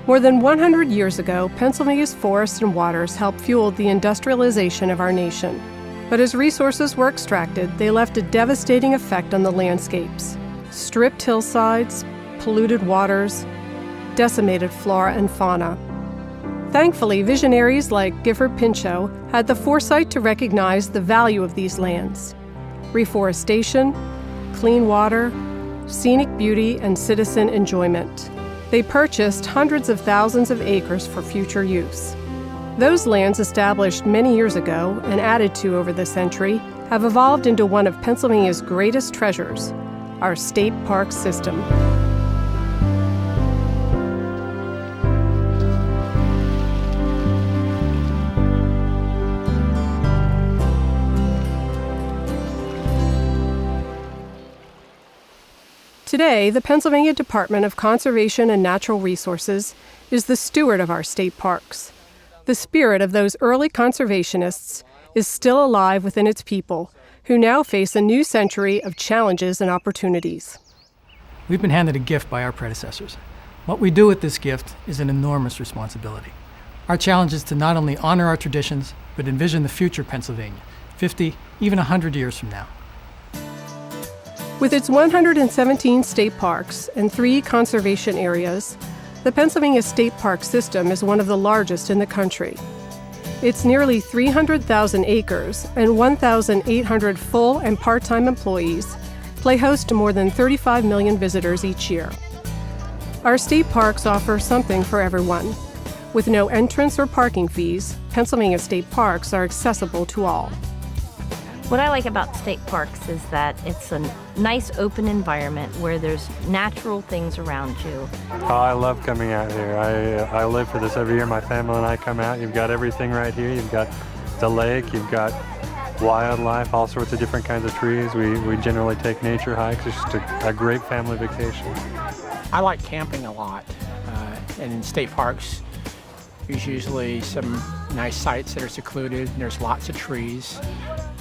More than 100 years ago, Pennsylvania's forests and waters helped fuel the industrialization of our nation. But as resources were extracted, they left a devastating effect on the landscapes. Stripped hillsides, polluted waters, decimated flora and fauna. Thankfully, visionaries like Gifford Pinchot had the foresight to recognize the value of these lands. Reforestation, clean water, scenic beauty, and citizen enjoyment. They purchased hundreds of thousands of acres for future use. Those lands established many years ago and added to over the century have evolved into one of Pennsylvania's greatest treasures, our state park system. Today, the Pennsylvania Department of Conservation and Natural Resources is the steward of our state parks. The spirit of those early conservationists is still alive within its people, who now face a new century of challenges and opportunities. We've been handed a gift by our predecessors. What we do with this gift is an enormous responsibility. Our challenge is to not only honor our traditions, but envision the future Pennsylvania, 50, even 100 years from now. With its 117 state parks and 3 conservation areas, the Pennsylvania State Park System is one of the largest in the country. Its nearly 300,000 acres and 1,800 full and part-time employees play host to more than 35 million visitors each year. Our state parks offer something for everyone. With no entrance or parking fees, Pennsylvania state parks are accessible to all. What I like about state parks is that it's a nice open environment where there's natural things around you. Oh, I love coming out here. I live for this every year. My family and I come out. You've got everything right here. You've got the lake, you've got wildlife, all sorts of different kinds of trees. We generally take nature hikes. It's just a great family vacation. I like camping a lot, and in state parks there's usually some nice sites that are secluded, and there's lots of trees.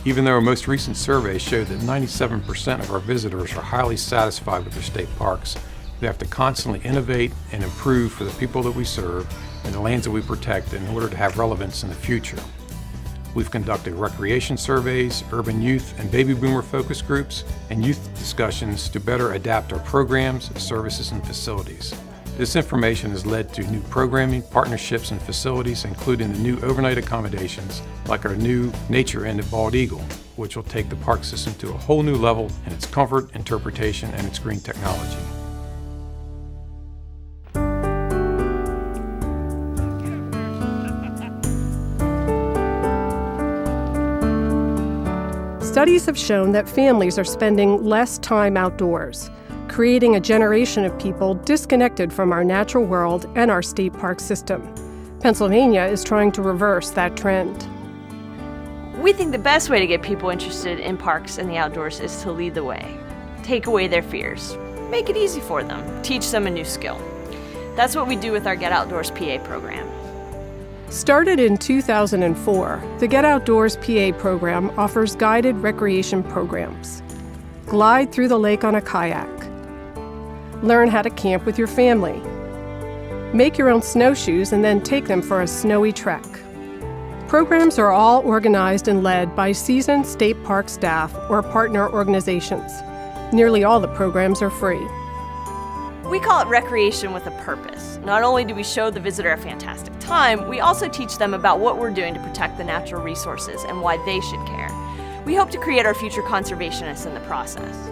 Even though our most recent surveys show that 97% of our visitors are highly satisfied with their state parks, we have to constantly innovate and improve for the people that we serve and the lands that we protect in order to have relevance in the future. We've conducted recreation surveys, urban youth and baby boomer focus groups, and youth discussions to better adapt our programs, services, and facilities. This information has led to new programming, partnerships, and facilities, including the new overnight accommodations, like our new Nature Inn at Bald Eagle, which will take the park system to a whole new level in its comfort, interpretation, and its green technology. Studies have shown that families are spending less time outdoors, creating a generation of people disconnected from our natural world and our state park system. Pennsylvania is trying to reverse that trend. We think the best way to get people interested in parks and the outdoors is to lead the way. Take away their fears. Make it easy for them. Teach them a new skill. That's what we do with our Get Outdoors PA program. Started in 2004, the Get Outdoors PA program offers guided recreation programs. Glide through the lake on a kayak. Learn how to camp with your family. Make your own snowshoes and then take them for a snowy trek. Programs are all organized and led by seasoned state park staff or partner organizations. Nearly all the programs are free. We call it recreation with a purpose. Not only do we show the visitor a fantastic time, we also teach them about what we're doing to protect the natural resources and why they should care. We hope to create our future conservationists in the process.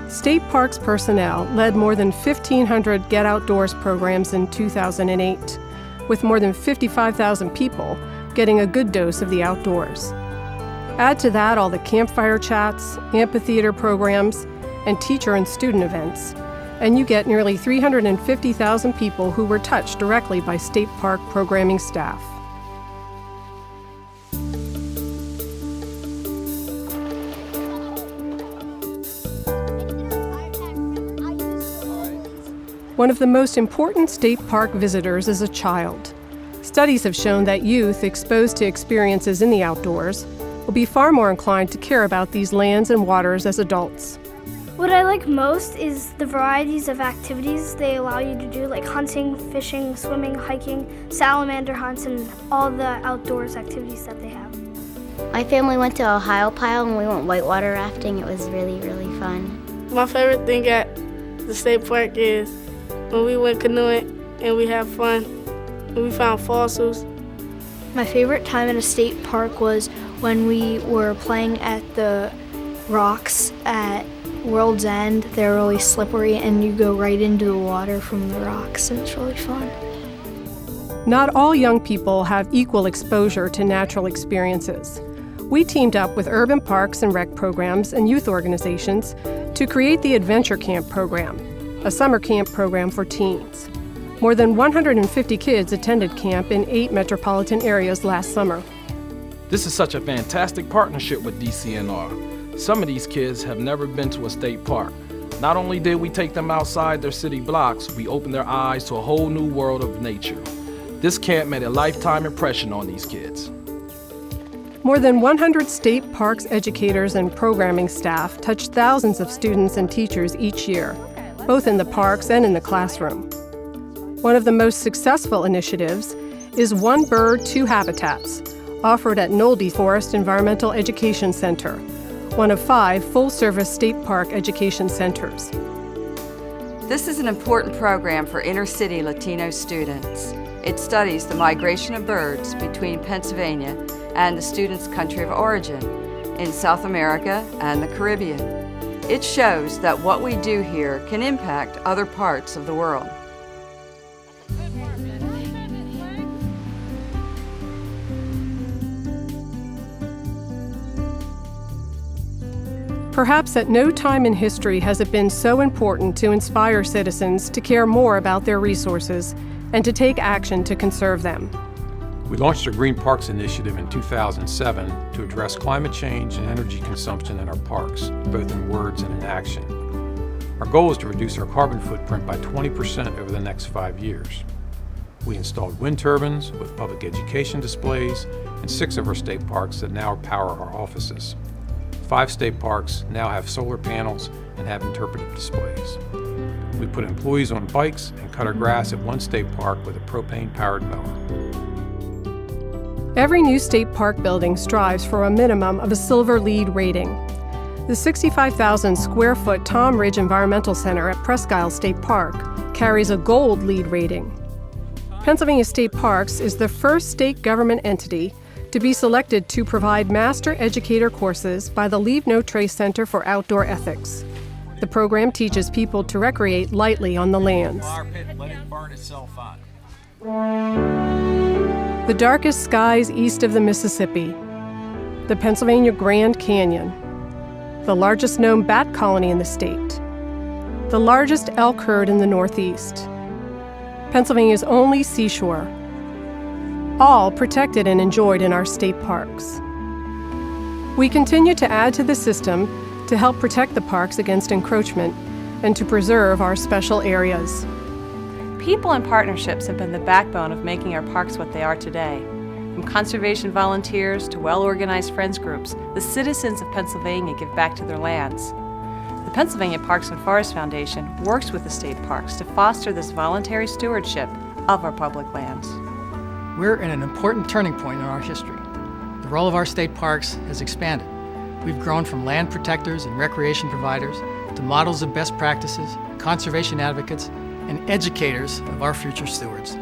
State Parks personnel led more than 1,500 Get Outdoors programs in 2008, with more than 55,000 people getting a good dose of the outdoors. Add to that all the campfire chats, amphitheater programs, and teacher and student events, and you get nearly 350,000 people who were touched directly by state park programming staff. One of the most important state park visitors is a child. Studies have shown that youth exposed to experiences in the outdoors will be far more inclined to care about these lands and waters as adults. What I like most is the varieties of activities they allow you to do, like hunting, fishing, swimming, hiking, salamander hunts, and all the outdoors activities that they have. My family went to Ohio Pile and we went whitewater rafting. It was really, really fun. My favorite thing at the state park is when we went canoeing and we had fun and we found fossils. My favorite time at a state park was when we were playing at the rocks at World's End. They're really slippery and you go right into the water from the rocks, and it's really fun. Not all young people have equal exposure to natural experiences. We teamed up with urban parks and rec programs and youth organizations to create the Adventure Camp program, a summer camp program for teens. More than 150 kids attended camp in 8 metropolitan areas last summer. This is such a fantastic partnership with DCNR. Some of these kids have never been to a state park. Not only did we take them outside their city blocks, we opened their eyes to a whole new world of nature. This camp made a lifetime impression on these kids. More than 100 state parks educators and programming staff touch thousands of students and teachers each year, both in the parks and in the classroom. One of the most successful initiatives is One Bird, Two Habitats, offered at Nolde Forest Environmental Education Center, one of 5 full-service state park education centers. This is an important program for inner-city Latino students. It studies the migration of birds between Pennsylvania and the students' country of origin, in South America and the Caribbean. It shows that what we do here can impact other parts of the world. Perhaps at no time in history has it been so important to inspire citizens to care more about their resources and to take action to conserve them. We launched a Green Parks Initiative in 2007 to address climate change and energy consumption in our parks, both in words and in action. Our goal is to reduce our carbon footprint by 20% over the next 5 years. We installed wind turbines with public education displays in 6 of our state parks that now power our offices. 5 state parks now have solar panels and have interpretive displays. We put employees on bikes and cut our grass at one state park with a propane-powered mower. Every new state park building strives for a minimum of a Silver LEED rating. The 65,000 square foot Tom Ridge Environmental Center at Presque Isle State Park carries a Gold LEED rating. Pennsylvania State Parks is the first state government entity to be selected to provide master educator courses by the Leave No Trace Center for Outdoor Ethics. The program teaches people to recreate lightly on the lands. The darkest skies east of the Mississippi, the Pennsylvania Grand Canyon, the largest known bat colony in the state, the largest elk herd in the Northeast, Pennsylvania's only seashore, all protected and enjoyed in our state parks. We continue to add to the system to help protect the parks against encroachment and to preserve our special areas. People and partnerships have been the backbone of making our parks what they are today. From conservation volunteers to well-organized friends groups, the citizens of Pennsylvania give back to their lands. The Pennsylvania Parks and Forest Foundation works with the state parks to foster this voluntary stewardship of our public lands. We're in an important turning point in our history. The role of our state parks has expanded. We've grown from land protectors and recreation providers to models of best practices, conservation advocates, and educators of our future stewards.